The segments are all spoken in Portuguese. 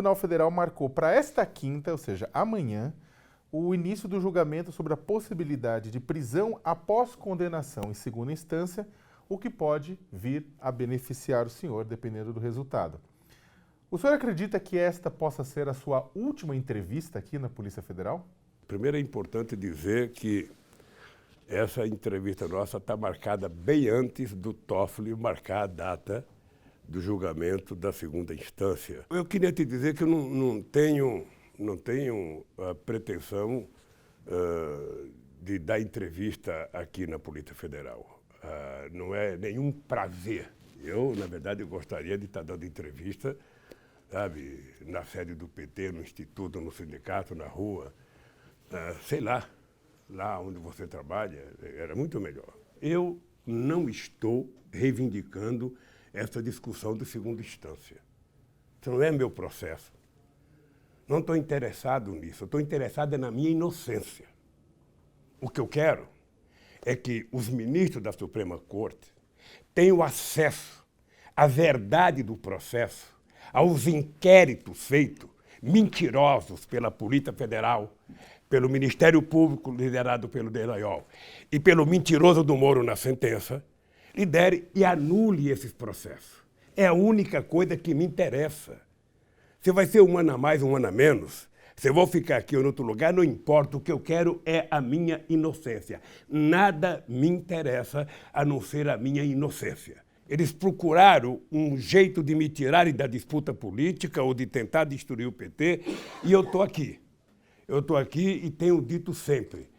Tribunal Federal marcou para esta quinta, ou seja, amanhã, o início do julgamento sobre a possibilidade de prisão após condenação em segunda instância, o que pode vir a beneficiar o senhor, dependendo do resultado. O senhor acredita que esta possa ser a sua última entrevista aqui na Polícia Federal? Primeiro é importante dizer que essa entrevista nossa está marcada bem antes do Toffoli marcar a data do julgamento da segunda instância. Eu queria te dizer que eu não tenho a pretensão de dar entrevista aqui na Polícia Federal. Não é nenhum prazer. Eu, na verdade, gostaria de estar dando entrevista, sabe, na sede do PT, no Instituto, no sindicato, na rua, sei lá onde você trabalha, era muito melhor. Eu não estou reivindicando essa discussão de segunda instância. Isso não é meu processo. Não estou interessado nisso, eu estou interessado na minha inocência. O que eu quero é que os ministros da Suprema Corte tenham acesso à verdade do processo, aos inquéritos feitos, mentirosos pela Polícia Federal, pelo Ministério Público liderado pelo Dallagnol e pelo mentiroso do Moro na sentença, lidere e anule esses processos. É a única coisa que me interessa. Se vai ser um ano a mais, um ano a menos, se eu vou ficar aqui ou em outro lugar, não importa. O que eu quero é a minha inocência. Nada me interessa a não ser a minha inocência. Eles procuraram um jeito de me tirarem da disputa política ou de tentar destruir o PT, e eu estou aqui. Eu estou aqui e tenho dito sempre,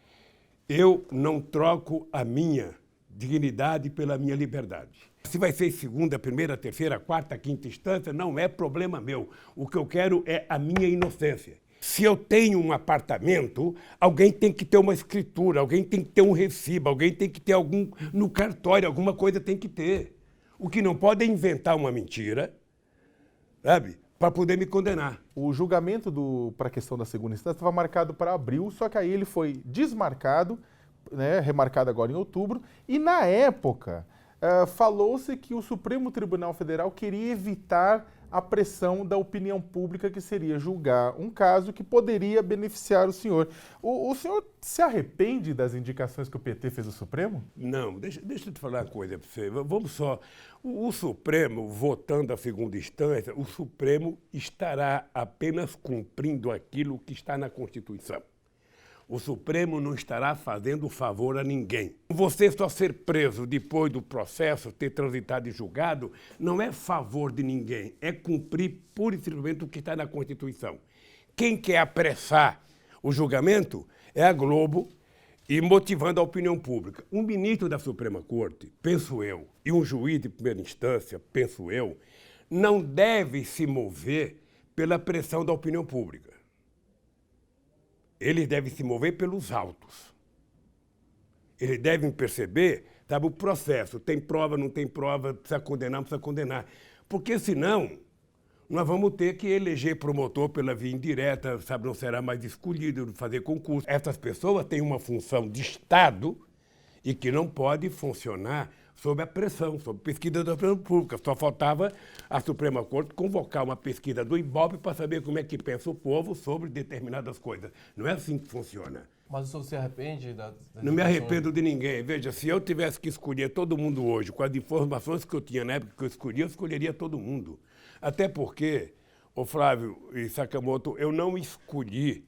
eu não troco a minha dignidade pela minha liberdade. Se vai ser segunda, primeira, terceira, quarta, quinta instância, não é problema meu. O que eu quero é a minha inocência. Se eu tenho um apartamento, alguém tem que ter uma escritura, alguém tem que ter um recibo, alguém tem que ter algum no cartório, alguma coisa tem que ter. O que não pode é inventar uma mentira, sabe, para poder me condenar. O julgamento para a questão da segunda instância estava marcado para abril, só que aí ele foi desmarcado, né, remarcado agora em outubro, e na época falou-se que o Supremo Tribunal Federal queria evitar a pressão da opinião pública, que seria julgar um caso que poderia beneficiar o senhor. O senhor se arrepende das indicações que o PT fez ao Supremo? Não, deixa eu te falar uma coisa para você. Vamos só. O Supremo, votando a segunda instância, o Supremo estará apenas cumprindo aquilo que está na Constituição. O Supremo não estará fazendo favor a ninguém. Você só ser preso depois do processo, ter transitado e julgado, não é favor de ninguém, é cumprir pura e simplesmente o que está na Constituição. Quem quer apressar o julgamento é a Globo e motivando a opinião pública. Um ministro da Suprema Corte, penso eu, e um juiz de primeira instância, penso eu, não deve se mover pela pressão da opinião pública. Eles devem se mover pelos autos. Eles devem perceber, sabe, o processo. Tem prova, não tem prova, precisa condenar, não precisa condenar. Porque senão, nós vamos ter que eleger promotor pela via indireta, sabe, não será mais escolhido, fazer concurso. Essas pessoas têm uma função de Estado e que não pode funcionar sob a pressão, sob pesquisa da opinião pública. Só faltava a Suprema Corte convocar uma pesquisa do Ibope para saber como é que pensa o povo sobre determinadas coisas. Não é assim que funciona. Mas o senhor se arrepende Não me arrependo de ninguém. Veja, se eu tivesse que escolher todo mundo hoje, com as informações que eu tinha na época que eu escolheria todo mundo. Até porque, ô Flávio e Sakamoto, eu não escolhi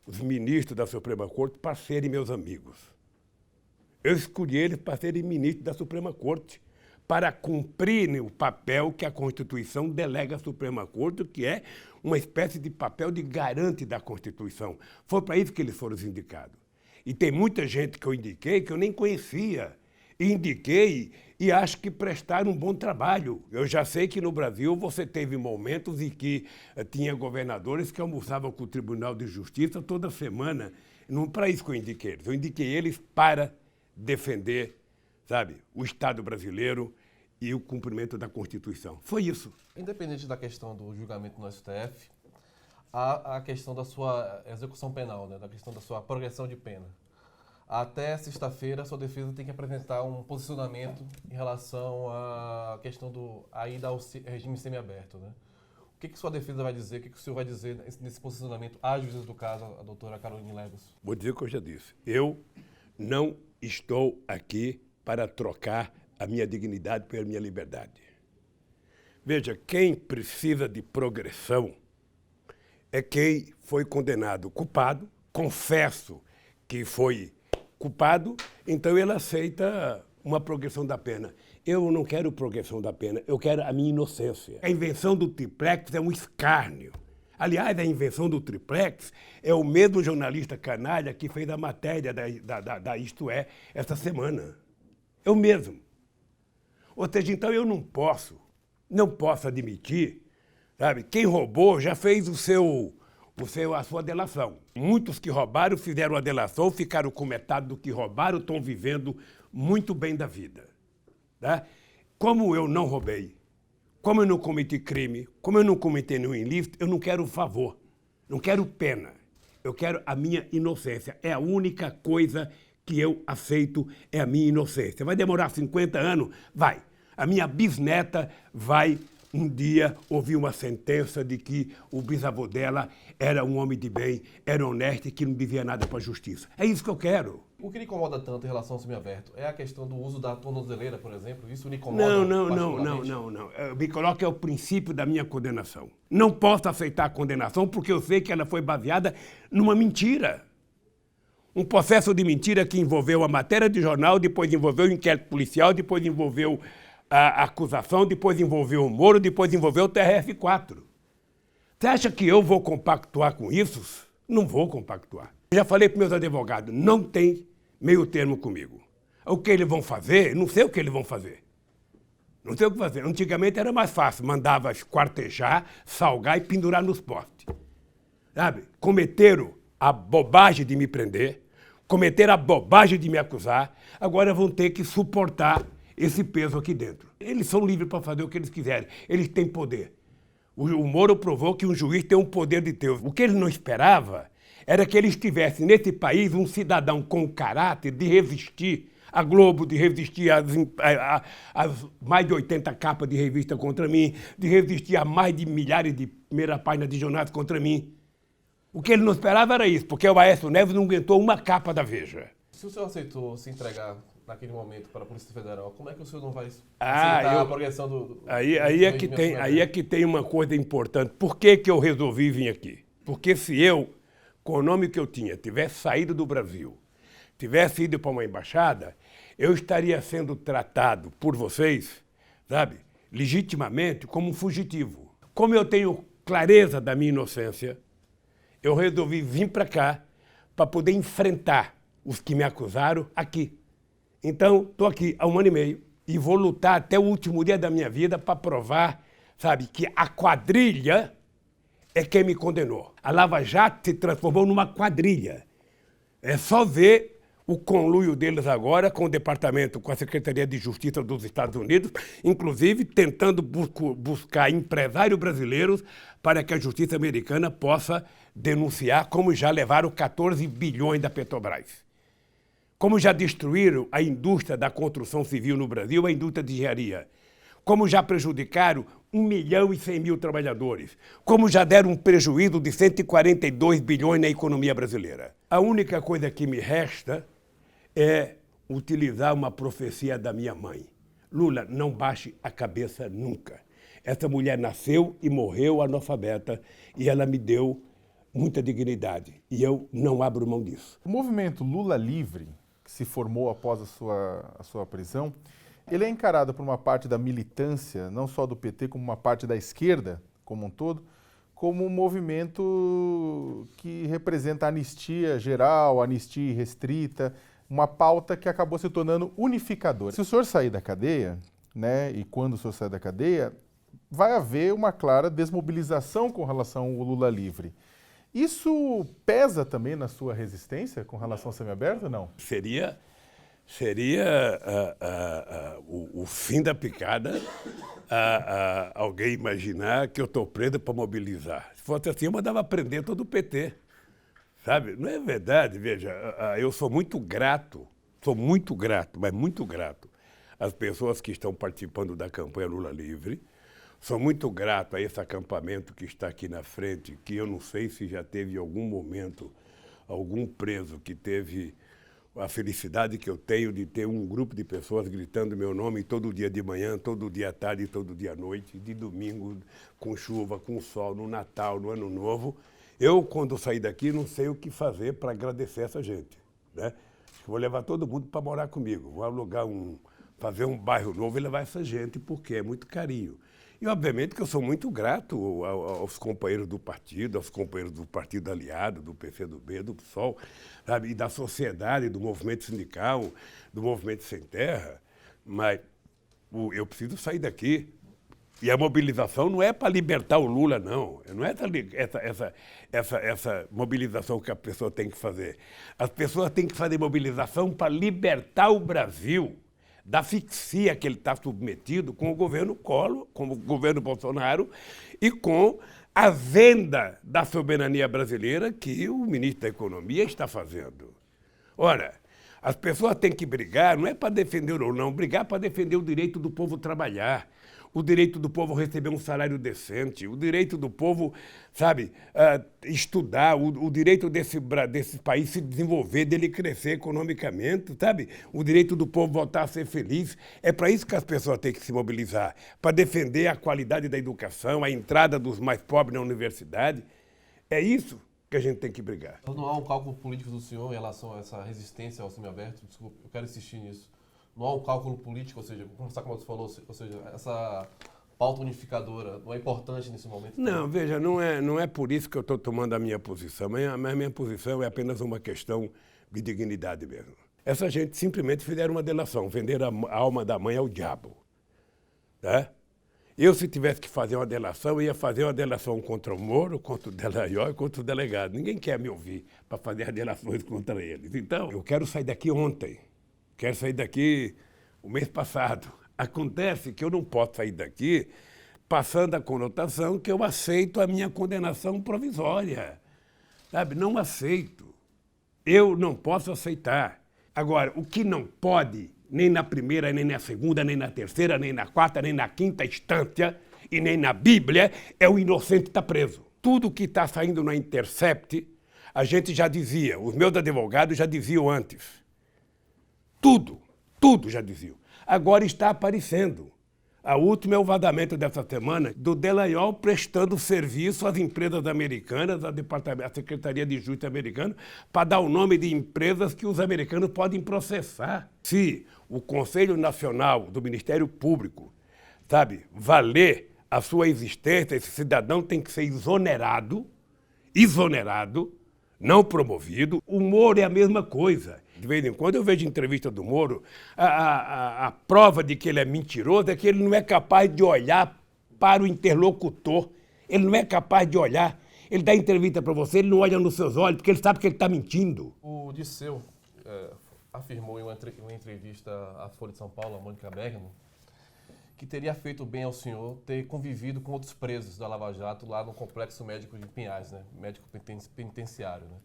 os ministros da Suprema Corte para serem meus amigos. Eu escolhi eles para serem ministros da Suprema Corte, para cumprirem o papel que a Constituição delega à Suprema Corte, que é uma espécie de papel de garante da Constituição. Foi para isso que eles foram indicados. E tem muita gente que eu indiquei que eu nem conhecia. E indiquei e acho que prestaram um bom trabalho. Eu já sei que no Brasil você teve momentos em que tinha governadores que almoçavam com o Tribunal de Justiça toda semana. Não para isso que eu indiquei eles. Eu indiquei eles para defender, sabe, o Estado brasileiro e o cumprimento da Constituição. Foi isso. Independente da questão do julgamento no STF, há a questão da sua execução penal, né, da questão da sua progressão de pena. Até sexta-feira, a sua defesa tem que apresentar um posicionamento em relação à questão da ida ao regime semiaberto, né? que sua defesa vai dizer, o que o senhor vai dizer nesse posicionamento às juízes do caso, a doutora Caroline Legos? Vou dizer o que eu já disse. Eu não estou aqui para trocar a minha dignidade pela minha liberdade. Veja, quem precisa de progressão é quem foi condenado culpado, confesso que foi culpado, então ele aceita uma progressão da pena. Eu não quero progressão da pena, eu quero a minha inocência. A invenção do triplex é um escárnio. Aliás, a invenção do triplex é o mesmo jornalista canalha que fez a matéria da Isto É esta semana. É o mesmo. Ou seja, então eu não posso admitir, sabe? Quem roubou já fez a sua delação. Muitos que roubaram fizeram a delação, ficaram com metade do que roubaram, estão vivendo muito bem da vida. Tá? Como eu não roubei, como eu não cometi crime, como eu não cometi nenhum ilícito, eu não quero favor, não quero pena. Eu quero a minha inocência. É a única coisa que eu aceito, é a minha inocência. Vai demorar 50 anos? Vai. A minha bisneta vai um dia ouvir uma sentença de que o bisavô dela era um homem de bem, era honesto e que não devia nada para a justiça. É isso que eu quero. O que lhe incomoda tanto em relação ao semiaberto é a questão do uso da tornozeleira, por exemplo? Isso lhe incomoda particularmente? Não. Me coloca é o princípio da minha condenação. Não posso aceitar a condenação porque eu sei que ela foi baseada numa mentira. Um processo de mentira que envolveu a matéria de jornal, depois envolveu o inquérito policial, depois envolveu a acusação, depois envolveu o Moro, depois envolveu o TRF4. Você acha que eu vou compactuar com isso? Não vou compactuar. Já falei para meus advogados, não tem meio termo comigo. O que eles vão fazer, não sei o que eles vão fazer. Não sei o que fazer. Antigamente era mais fácil, mandava esquartejar, salgar e pendurar nos postes. Sabe? Cometeram a bobagem de me prender, cometeram a bobagem de me acusar, agora vão ter que suportar esse peso aqui dentro. Eles são livres para fazer o que eles quiserem, eles têm poder. O Moro provou que um juiz tem um poder de Deus. O que ele não esperava era que ele estivesse nesse país um cidadão com caráter de resistir à Globo, de resistir às mais de 80 capas de revista contra mim, de resistir a mais de milhares de primeira página de jornais contra mim. O que ele não esperava era isso, porque o Aécio Neves não aguentou uma capa da Veja. Se o senhor aceitou se entregar naquele momento para a Polícia Federal, como é que o senhor não vai aceitar a progressão do aí é que tem uma coisa importante. Por que eu resolvi vir aqui? Porque se eu, com o nome que eu tinha, tivesse saído do Brasil, tivesse ido para uma embaixada, eu estaria sendo tratado por vocês, sabe, legitimamente como um fugitivo. Como eu tenho clareza da minha inocência, eu resolvi vir para cá para poder enfrentar os que me acusaram aqui. Então, estou aqui há 1 ano e meio e vou lutar até o último dia da minha vida para provar, sabe, que a quadrilha é quem me condenou. A Lava Jato se transformou numa quadrilha. É só ver o conluio deles agora com o Departamento, com a Secretaria de Justiça dos Estados Unidos, inclusive tentando buscar empresários brasileiros para que a justiça americana possa denunciar, como já levaram 14 bilhões da Petrobras. Como já destruíram a indústria da construção civil no Brasil, a indústria de engenharia. Como já prejudicaram 1.100.000 trabalhadores. Como já deram um prejuízo de 142 bilhões na economia brasileira. A única coisa que me resta é utilizar uma profecia da minha mãe. Lula, não baixe a cabeça nunca. Essa mulher nasceu e morreu analfabeta e ela me deu muita dignidade. E eu não abro mão disso. O movimento Lula Livre, que se formou após a sua prisão, ele é encarado por uma parte da militância, não só do PT, como uma parte da esquerda como um todo, como um movimento que representa a anistia geral, a anistia restrita, uma pauta que acabou se tornando unificadora. Se o senhor sair da cadeia, né, e quando o senhor sair da cadeia, vai haver uma clara desmobilização com relação ao Lula Livre. Isso pesa também na sua resistência com relação ao semiaberto ou não? Seria o fim da picada alguém imaginar que eu estou preso para mobilizar. Se fosse assim, eu mandava prender todo o PT. Sabe? Não é verdade, veja, eu sou muito grato, mas muito grato às pessoas que estão participando da campanha Lula Livre. Sou muito grato a esse acampamento que está aqui na frente, que eu não sei se já teve em algum momento algum preso que teve a felicidade que eu tenho de ter um grupo de pessoas gritando meu nome todo dia de manhã, todo dia à tarde, todo dia à noite, de domingo, com chuva, com sol, no Natal, no Ano Novo. Eu, quando sair daqui, não sei o que fazer para agradecer essa gente, né? Vou levar todo mundo para morar comigo, vou alugar fazer um bairro novo e levar essa gente, porque é muito carinho. E, obviamente, que eu sou muito grato aos companheiros do partido, aos companheiros do Partido Aliado, do PCdoB, do PSOL, sabe? E da sociedade, do movimento sindical, do movimento Sem Terra. Mas eu preciso sair daqui. E a mobilização não é para libertar o Lula, não. Não é essa mobilização que a pessoa tem que fazer. As pessoas têm que fazer mobilização para libertar o Brasil da asfixia que ele está submetido com o governo Collor, com o governo Bolsonaro e com a venda da soberania brasileira que o ministro da Economia está fazendo. Ora, as pessoas têm que brigar, não é para defender ou não, brigar para defender o direito do povo trabalhar, o direito do povo receber um salário decente, o direito do povo, sabe, estudar, o direito desse país se desenvolver, dele crescer economicamente, sabe? O direito do povo voltar a ser feliz. É para isso que as pessoas têm que se mobilizar, para defender a qualidade da educação, a entrada dos mais pobres na universidade. É isso que a gente tem que brigar. Não há um cálculo político do senhor em relação a essa resistência ao semiaberto? Desculpa, eu quero insistir nisso. Não há um cálculo político, ou seja, como você falou, ou seja, essa pauta unificadora não é importante nesse momento? Não, veja, não é por isso que eu estou tomando a minha posição, mas a minha posição é apenas uma questão de dignidade mesmo. Essa gente simplesmente fizeram uma delação, venderam a alma da mãe ao diabo. Tá? Eu, se tivesse que fazer uma delação, eu ia fazer uma delação contra o Moro, contra o Dallagnol e contra o delegado. Ninguém quer me ouvir para fazer as delações contra eles. Então, eu quero sair daqui ontem. Quero sair daqui o mês passado. Acontece que eu não posso sair daqui passando a conotação que eu aceito a minha condenação provisória. Sabe? Não aceito. Eu não posso aceitar. Agora, o que não pode, nem na primeira, nem na segunda, nem na terceira, nem na quarta, nem na quinta instância e nem na Bíblia, é o inocente estar preso. Tudo que está saindo na Intercept, a gente já dizia, os meus advogados já diziam antes. Tudo já diziam. Agora está aparecendo. A última é o vazamento dessa semana do Dallagnol prestando serviço às empresas americanas, à Secretaria de Justiça americana, para dar o nome de empresas que os americanos podem processar. Se o Conselho Nacional do Ministério Público, sabe, valer a sua existência, esse cidadão tem que ser exonerado, não promovido. O Moro é a mesma coisa. De vez em quando eu vejo entrevista do Moro, a prova de que ele é mentiroso é que ele não é capaz de olhar para o interlocutor. Ele não é capaz de olhar. Ele dá entrevista para você, ele não olha nos seus olhos, porque ele sabe que ele está mentindo. O Disseu afirmou em uma entrevista à Folha de São Paulo, a Mônica Bergamo, que teria feito bem ao senhor ter convivido com outros presos da Lava Jato lá no Complexo Médico de Pinhais, né? Médico penitenciário, né?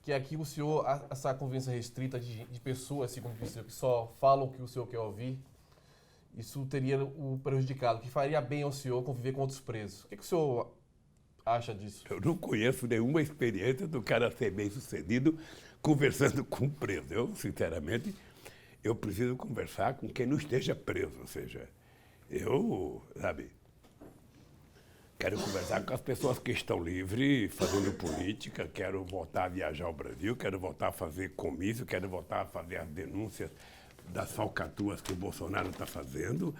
Que aqui o senhor, essa convivência restrita de pessoas, segundo o senhor, que só falam o que o senhor quer ouvir, isso teria o prejudicado, que faria bem ao senhor conviver com outros presos. O que o senhor acha disso? Eu não conheço nenhuma experiência do cara ser bem-sucedido conversando com um preso. Eu, sinceramente, eu preciso conversar com quem não esteja preso, ou seja, eu, sabe, quero conversar com as pessoas que estão livres, fazendo política, quero voltar a viajar ao Brasil, quero voltar a fazer comício, quero voltar a fazer as denúncias das falcatruas que o Bolsonaro está fazendo,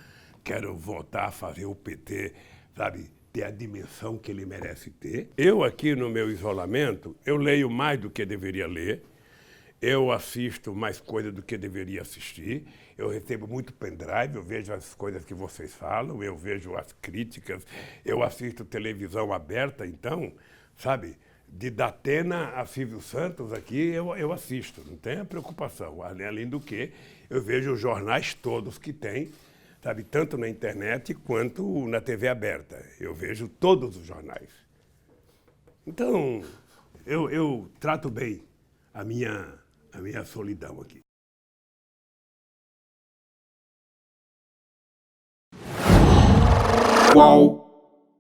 quero voltar a fazer o PT, sabe, ter a dimensão que ele merece ter. Eu aqui no meu isolamento, eu leio mais do que deveria ler, eu assisto mais coisas do que deveria assistir, eu recebo muito pendrive, eu vejo as coisas que vocês falam, eu vejo as críticas, eu assisto televisão aberta, então, sabe, de Datena a Silvio Santos aqui, eu assisto, não tenha preocupação. Além do que, eu vejo os jornais todos que tem, sabe, tanto na internet quanto na TV aberta. Eu vejo todos os jornais. Então, eu trato bem a minha solidão aqui. UOL.